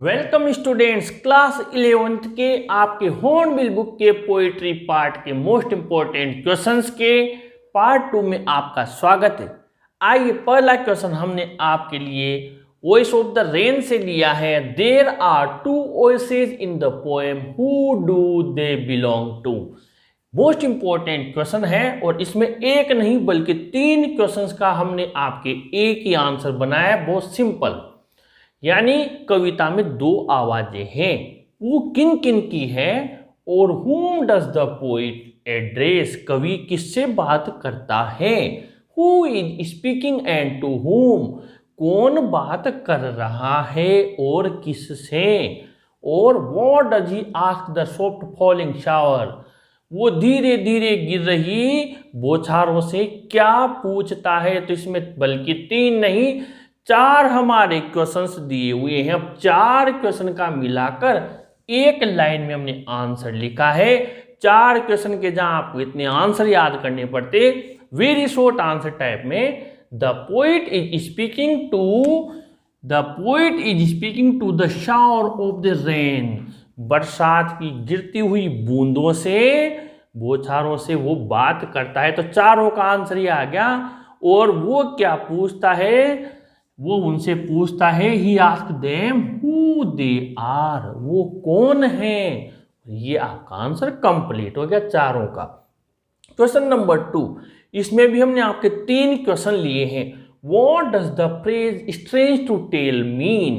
Welcome students, class 11th के आपके hornbill book के पोइट्री पार्ट के मोस्ट इंपॉर्टेंट क्वेश्चंस के पार्ट 2 में आपका स्वागत है। आइए, पहला क्वेश्चन हमने आपके लिए वॉइस ऑफ द रेन से लिया है। There are two voices in the poem, who do they belong to. Most important question है और इसमें एक नहीं बल्कि 3 क्वेश्चंस का हमने आपके एक ही आंसर बनाया। बहुत सिंपल, यानी कविता में 2 आवाजें हैं, वो किन किन की है और whom does the poet address, कवि किससे बात करता है। who is speaking and to whom, कौन बात कर रहा है और किससे। और what does he ask the soft falling shower, वो धीरे धीरे गिर रही बौछारों से क्या पूछता है। तो इसमें बल्कि 3 नहीं 4 हमारे क्वेश्चंस दिए हुए हैं। अब 4 क्वेश्चन का मिलाकर एक लाइन में हमने आंसर लिखा है। 4 क्वेश्चन के जहां आपको इतने आंसर याद करने पड़ते, वेरी शॉर्ट आंसर टाइप में the poet is speaking to the shower of the rain, बरसात की गिरती हुई बूंदों से, बौछारों से वो बात करता है। तो चारों का आंसर ही आ गया। और वो क्या पूछता है, वो उनसे पूछता है, he ask them who they are, वो कौन है। ये आपका आंसर कंप्लीट हो गया चारों का। क्वेश्चन नंबर 2, इसमें भी हमने आपके 3 क्वेश्चन लिए हैं। What does the phrase strange to tell mean,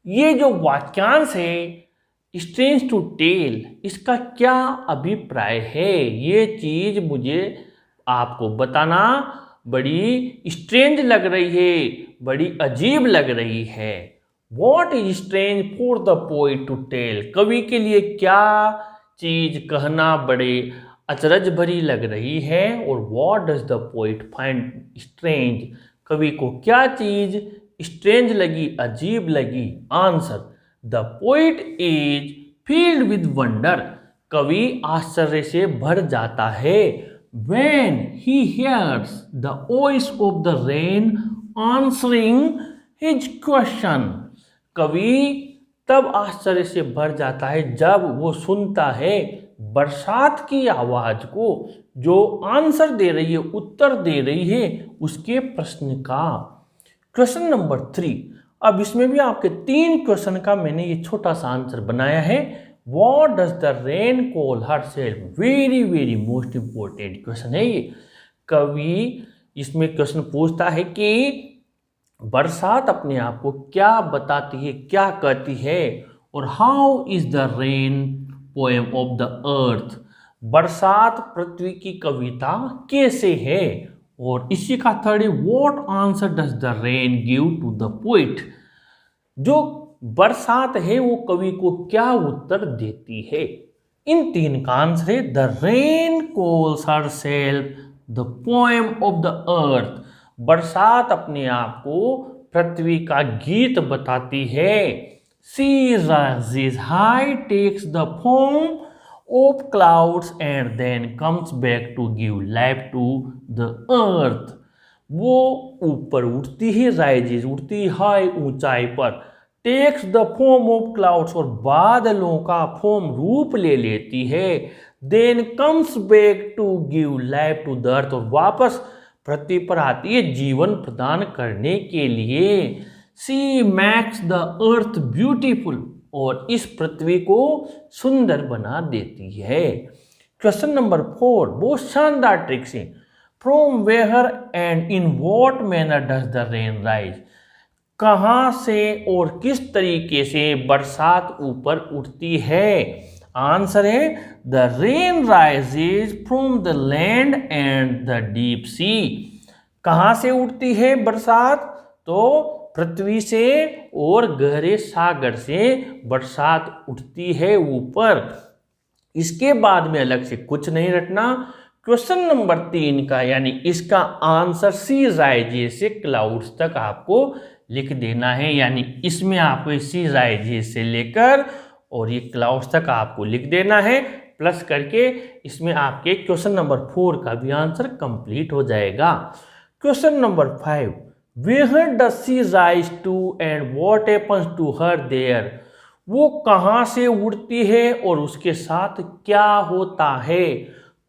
ये जो वाक्यांश है स्ट्रेंज टू टेल, इसका क्या अभिप्राय है। ये चीज मुझे आपको बताना बड़ी स्ट्रेंज लग रही है, बड़ी अजीब लग रही है। What is strange for the poet to tell, कवि के लिए क्या चीज कहना बड़े अचरज भरी लग रही है। और what does the poet find strange, कवि को क्या चीज स्ट्रेंज लगी, अजीब लगी। Answer, the poet is field with wonder, कवि आश्चर्य से भर जाता है। When he hears the voice of the rain answering his question, कवि तब आश्चर्य से भर जाता है जब वो सुनता है बरसात की आवाज को, जो आंसर दे रही है, उत्तर दे रही है उसके प्रश्न का। क्वेश्चन नंबर 3, अब इसमें भी आपके 3 क्वेश्चन का मैंने ये छोटा सा आंसर बनाया है। What does the rain call herself, very very most important question है ये। कवि इसमें क्वेश्चन पूछता है कि बरसात अपने आप को क्या बताती है, क्या कहती है। और how is the rain poem of the earth, बरसात पृथ्वी की कविता कैसे है। और इसी का थर्ड है, what answer does the rain give to the poet, जो बरसात है वो कवि को क्या उत्तर देती है। इन 3 का आंसर है the rain calls herself the poem of the earth, बरसात अपने आप को पृथ्वी का गीत बताती है। सी rises high, takes the form of clouds and then comes back to give life to the earth, वो ऊपर उठती है, राइजेज उठती है हाई ऊंचाई पर, takes the form of clouds और बादलों का फॉर्म रूप ले लेती है, then comes back to give life to the earth, और वापस पृथ्वी पर आती है जीवन प्रदान करने के लिए। C Max the earth beautiful, और इस पृथ्वी को सुंदर बना देती है। क्वेश्चन नंबर 4, बहुत शानदार ट्रिक से, from where and in what manner does the rain rise, कहाँ से और किस तरीके से बरसात ऊपर उठती है। आंसर है the rain rises from the land and the deep sea, कहाँ से उठती है बरसात, तो पृथ्वी से और गहरे सागर से बरसात उठती है ऊपर। इसके बाद में अलग से कुछ नहीं रटना। क्वेश्चन नंबर 3 का यानी इसका आंसर सी राइजेज से क्लाउड्स तक आपको लिख देना है, यानी इसमें आपको सी राइजेज से लेकर और ये क्लाउड्स तक आपको लिख देना है, प्लस करके इसमें आपके क्वेश्चन नंबर 4 का भी आंसर कंप्लीट हो जाएगा। Question number 5, where does she rise to and what happens to her there, वो कहाँ से उड़ती है और उसके साथ क्या होता है।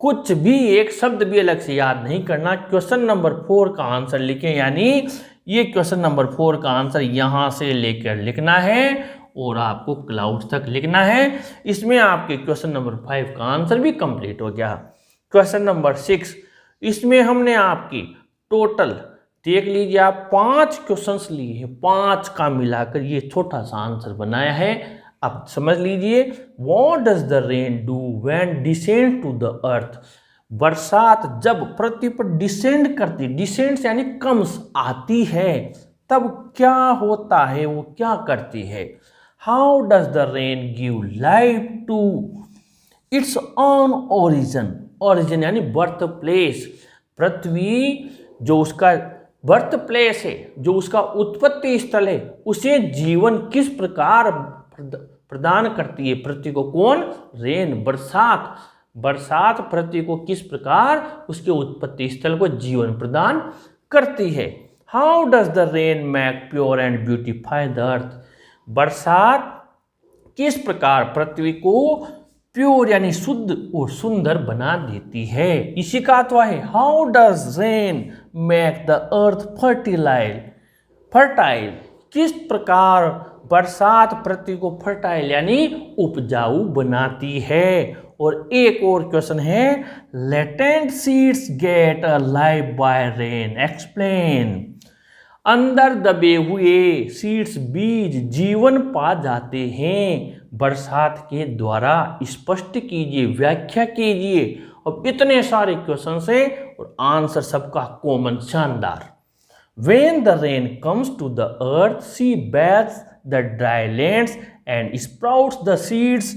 कुछ भी एक शब्द भी अलग से याद नहीं करना। क्वेश्चन नंबर 4 का आंसर लिखें, यानी ये क्वेश्चन नंबर 4 का आंसर यहां से लेकर लिखना है और आपको क्लाउड तक लिखना है। इसमें आपके क्वेश्चन नंबर 5 का आंसर भी कंप्लीट हो गया। क्वेश्चन नंबर 6, इसमें हमने आपकी टोटल देख लीजिए आप 5 क्वेश्चंस लिए हैं, 5 का मिलाकर ये छोटा सा आंसर बनाया है। अब समझ लीजिए, what does the rain do when descend to the earth, बरसात जब पृथ्वी पर डिसेंड करती, डिसेंड यानी कम्स आती है, तब क्या होता है, वो क्या करती है। How does the rain give life to its on origin, origin यानी बर्थ प्लेस, पृथ्वी जो उसका बर्थ प्लेस है, जो उसका उत्पत्ति स्थल है, उसे जीवन किस प्रकार प्रदान करती है पृथ्वी को। कौन? रेन, बरसात। बरसात पृथ्वी को किस प्रकार उसके उत्पत्ति स्थल को जीवन प्रदान करती है। How does the rain make pure and beautify the earth, बरसात किस प्रकार पृथ्वी को प्योर यानी शुद्ध और सुंदर बना देती है। इसी का अथवा है how does rain make the earth fertilise, fertile किस प्रकार बरसात पृथ्वी को फर्टाइल यानी उपजाऊ बनाती है। और एक और क्वेश्चन है, latent seeds get a life by rain, explain, अंदर दबे हुए सीड्स बीज जीवन पा जाते हैं बरसात के द्वारा, स्पष्ट कीजिए, व्याख्या कीजिए। अब इतने सारे क्वेश्चन है और आंसर सबका कॉमन, शानदार। When the rain comes to the earth, she bathes the dry lands and sprouts the seeds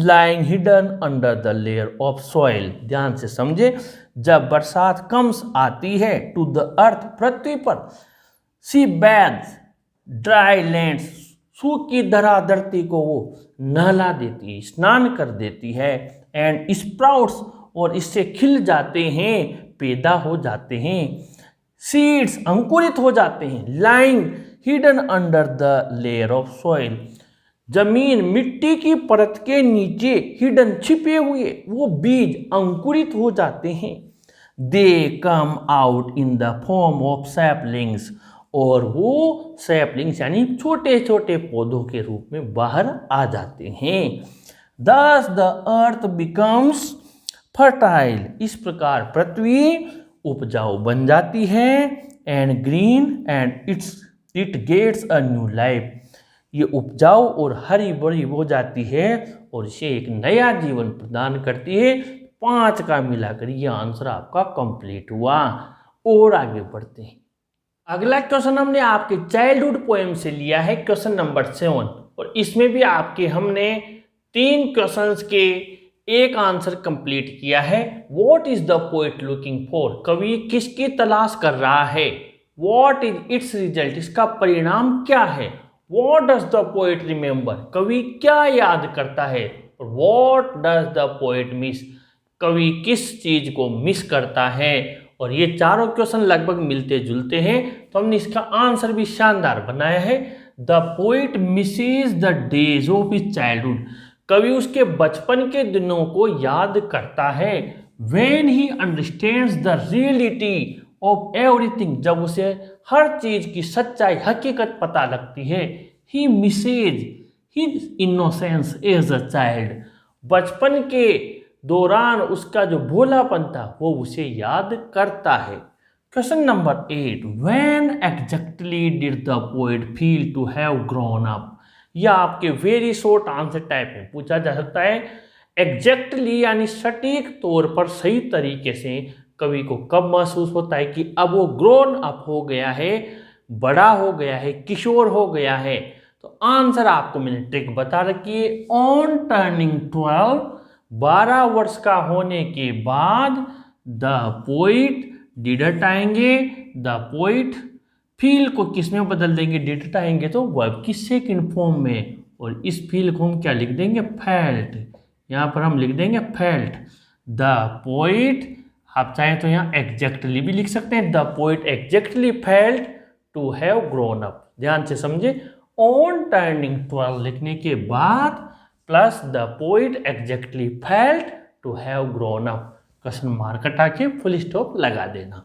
lying hidden under the layer of soil. ध्यान से समझे, जब बरसात कम्स आती है टू द अर्थ पृथ्वी पर, she bathes dry lands, सूखी धरा धरती को वो नहला देती है, स्नान कर देती है, एंड स्प्राउट्स और इससे खिल जाते हैं, पैदा हो जाते हैं, सीड्स अंकुरित हो जाते हैं, lying hidden under the layer of soil, जमीन मिट्टी की परत के नीचे हिडन छिपे हुए वो बीज अंकुरित हो जाते हैं। They come out in the form of saplings, और वो सैपलिंग्स यानी छोटे छोटे पौधों के रूप में बाहर आ जाते हैं। दस द अर्थ बिकम्स फर्टाइल, इस प्रकार पृथ्वी उपजाऊ बन जाती है, and green and it gets a new life, ये उपजाऊ और हरी भरी हो जाती है और इसे एक नया जीवन प्रदान करती है। 5 का मिलाकर ये आंसर आपका कंप्लीट हुआ। और आगे बढ़ते हैं, अगला क्वेश्चन हमने आपके चाइल्डहुड पोएम से लिया है, क्वेश्चन नंबर 7, और इसमें भी आपके हमने 3 क्वेश्चंस के एक आंसर कंप्लीट किया है। What is the poet looking for, कवि किसकी तलाश कर रहा है। व्हाट इज इट्स रिजल्ट, इसका परिणाम क्या है। What does the poet remember, कवि क्या याद करता है। और what does the poet miss, कवि किस चीज को मिस करता है। और ये चारों क्वेश्चन लगभग मिलते जुलते हैं, तो हमने इसका आंसर भी शानदार बनाया है। The poet misses the days of his childhood, कवि उसके बचपन के दिनों को याद करता है। When he understands the reality of everything, जब उसे हर चीज की सच्चाई हकीकत पता लगती है। He misses his innocence as a child, बचपन के दौरान उसका जो भोलापन था वो उसे याद करता है। Question number 8, When exactly did the poet feel to have grown up, या आपके वेरी शॉर्ट आंसर टाइप में पूछा जा सकता है। एग्जैक्टली यानी सटीक तौर पर, सही तरीके से कवि को कब महसूस होता है कि अब वो ग्रोन अप हो गया है, बड़ा हो गया है, किशोर हो गया है। तो आंसर आपको मैंने ट्रिक बता रखी है। ऑन टर्निंग 12, 12 वर्ष का होने के बाद, द पोइट डिड हटाएंगे, द पोइट फील को किस में बदल देंगे, डिड हटाएंगे तो वर्ब की सेकंड फॉर्म में, और इस फील को हम क्या लिख देंगे, फेल्ट। यहाँ पर हम लिख देंगे फेल्ट। द पोइट, आप चाहें तो यहाँ एग्जैक्टली भी लिख सकते हैं। The poet exactly felt to have grown up. ध्यान से समझे, ऑन टर्निंग 12 लिखने के बाद plus the poet exactly felt to have grown up, question mark हटा के फुल स्टॉप लगा देना।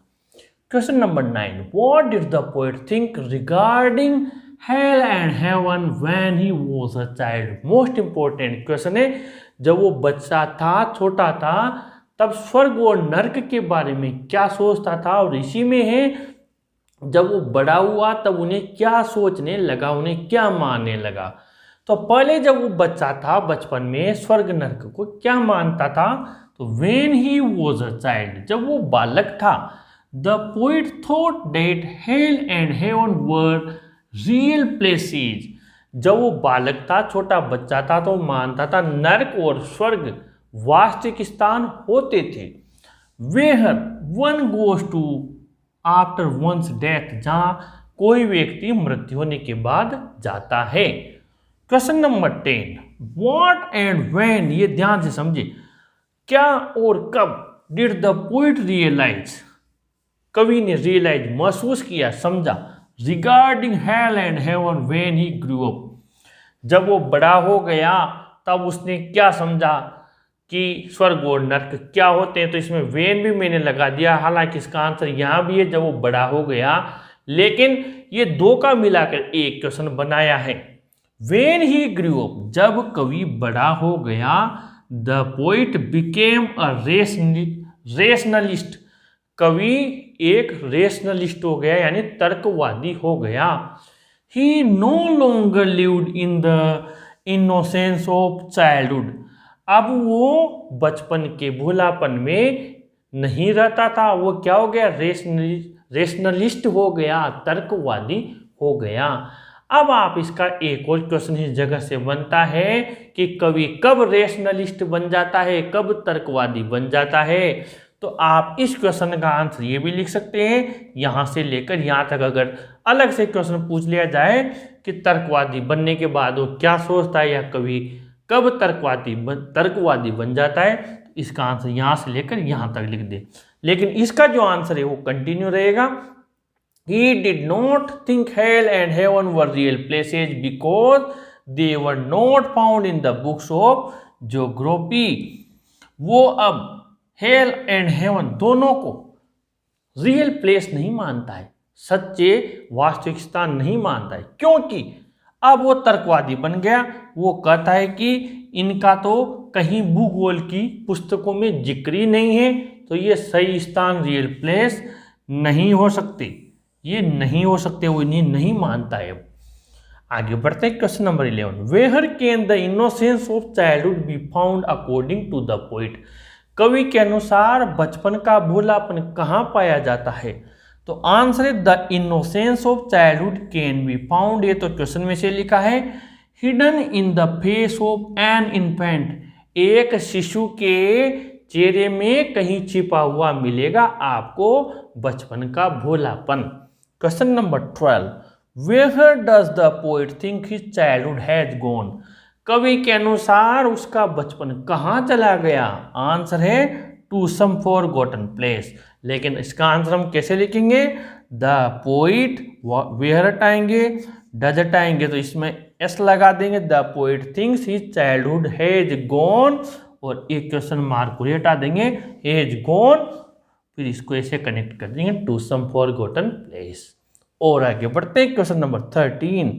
Question number 9, what did the poet think regarding hell and heaven when he was a child. Most important question है, जब वो बच्चा था, छोटा था, तब स्वर्ग और नर्क के बारे में क्या सोचता था, और इसी में है जब वो बड़ा हुआ तब उन्हें क्या सोचने लगा, उन्हें क्या मानने लगा। तो पहले जब वो बच्चा था, बचपन में स्वर्ग नर्क को क्या मानता था, तो when he was a child, जब वो बालक था, the poet thought that hello and haven were real places. जब वो बालक था, छोटा बच्चा था, तो मानता था नर्क और स्वर्ग वास्तविक स्थान होते थे। Where one goes to after one's death, जहां कोई व्यक्ति मृत्यु होने के बाद जाता है। Question number 10, what and when, ये ध्यान से समझे, क्या और कब डिड द पोइट रियलाइज, कवि ने रियलाइज महसूस किया, समझा, regarding hell and heaven when he grew up, जब वो बड़ा हो गया तब उसने क्या समझा कि स्वर्ग और नर्क क्या होते हैं। तो इसमें वेन भी मैंने लगा दिया, हालांकि इसका आंसर यहाँ भी है जब वो बड़ा हो गया, लेकिन ये दो का मिलाकर एक क्वेश्चन बनाया है। वेन ही ग्रू अप, जब कवि बड़ा हो गया, the poet became a rationalist, कवि एक रेशनलिस्ट हो गया, यानी तर्कवादी हो गया। He no longer lived in the innocence of childhood, अब वो बचपन के भोलापन में नहीं रहता था, वो क्या हो गया, रेशनलिस्ट हो गया, तर्कवादी हो गया। अब आप इसका एक और क्वेश्चन इस जगह से बनता है कि कवि कब रेशनलिस्ट बन जाता है, कब तर्कवादी बन जाता है। तो आप इस क्वेश्चन का आंसर ये भी लिख सकते हैं, यहाँ से लेकर यहाँ तक अगर अलग से क्वेश्चन पूछ लिया जाए कि तर्कवादी बनने के बाद वो क्या सोचता है, या कवि कब तर्कवादी बन जाता है, तो इसका आंसर यहाँ से लेकर यहाँ तक लिख दे। लेकिन इसका जो आंसर है वो कंटिन्यू रहेगा। He did not think hell and heaven were real places because they were not found in the books of geography. वो अब हेल एंड हेवन दोनों को रियल प्लेस नहीं मानता है, सच्चे वास्तविक स्थान नहीं मानता है, क्योंकि अब वो तर्कवादी बन गया। वो कहता है कि इनका तो कहीं भूगोल की पुस्तकों में जिक्र ही नहीं है, तो ये सही स्थान रियल प्लेस नहीं हो सकते, ये नहीं हो सकते, वो इन्हें नहीं मानता है। आगे बढ़ते हैं, question number 11, where can the innocence of childhood be found according to the poet, कवि के अनुसार बचपन का भोलापन कहाँ पाया जाता है। तो आंसर है the innocence of childhood can be found, ये तो क्वेश्चन में से लिखा है, hidden in the face of an infant, एक शिशु के चेहरे में कहीं छिपा हुआ मिलेगा आपको बचपन का भोलापन। Question number 12, where does the poet think his childhood has gone, कवि के अनुसार उसका बचपन कहाँ चला गया। आंसर है टू सम फॉरगॉटन प्लेस, लेकिन इसका आंसर हम कैसे लिखेंगे, द पोइट, वेयर हटाएंगे, डज हटाएंगे, तो इसमें एस लगा देंगे, the poet thinks his childhood has gone, और एक क्वेश्चन मार्क को हटा देंगे, हैज गॉन, फिर इसको ऐसे कनेक्ट कर देंगे टू सम फॉरगॉटन प्लेस। और आगे बढ़ते हैं, question number 13,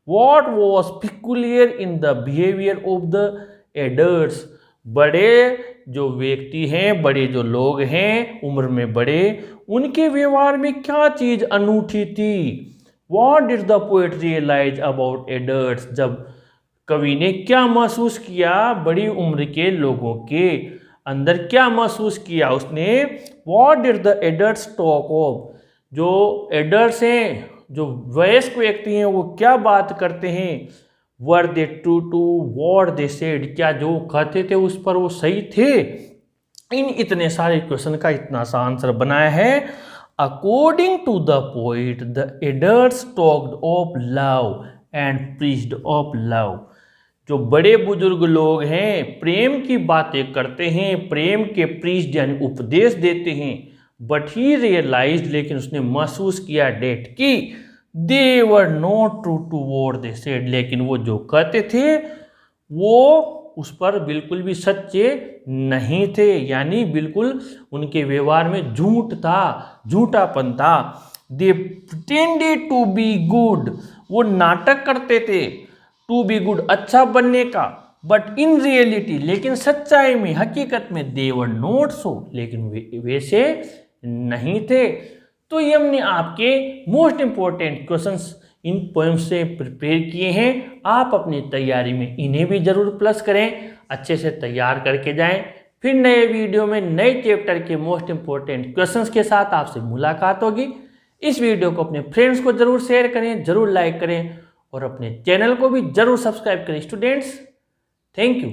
what was peculiar in the behaviour of the adults, बड़े जो व्यक्ति हैं, बड़े जो लोग हैं उम्र में बड़े, उनके व्यवहार में क्या चीज अनूठी थी। What did the poet realise about adults, जब कवि ने क्या महसूस किया बड़ी उम्र के लोगों के अंदर, क्या महसूस किया उसने। What did the adults talk of, जो एडल्ट्स हैं, जो वयस्क व्यक्ति हैं, वो क्या बात करते हैं। Were they true to what they said, क्या जो कहते थे उस पर वो सही थे। इन इतने सारे क्वेश्चन का इतना सा आंसर बनाया है। According to the poet the adults talked of love and preached of love, जो बड़े बुजुर्ग लोग हैं प्रेम की बातें करते हैं, प्रेम के प्रीच्ड यानी उपदेश देते हैं। बट ही रियलाइज्ड, लेकिन उसने महसूस किया डेट की they were not true to what they said, लेकिन वो जो कहते थे वो उस पर बिल्कुल भी सच्चे नहीं थे, यानी बिल्कुल उनके व्यवहार में झूठ था, झूठापन था। दे प्रिटेंडेड टू बी गुड, वो नाटक करते थे टू बी गुड, अच्छा बनने का, बट इन रियलिटी, लेकिन सच्चाई में, हकीकत में, दे वर नॉट सो, लेकिन वैसे नहीं थे। तो ये हमने आपके most important questions in poem से प्रिपेयर किए हैं। आप अपनी तैयारी में इन्हें भी जरूर प्लस करें, अच्छे से तैयार करके जाएं। फिर नए वीडियो में नए चैप्टर के मोस्ट इंपॉर्टेंट क्वेश्चंस के साथ आपसे मुलाकात होगी। इस वीडियो को अपने फ्रेंड्स को जरूर शेयर करें, जरूर लाइक करें और अपने चैनल को भी जरूर सब्सक्राइब करें स्टूडेंट्स। Thank you.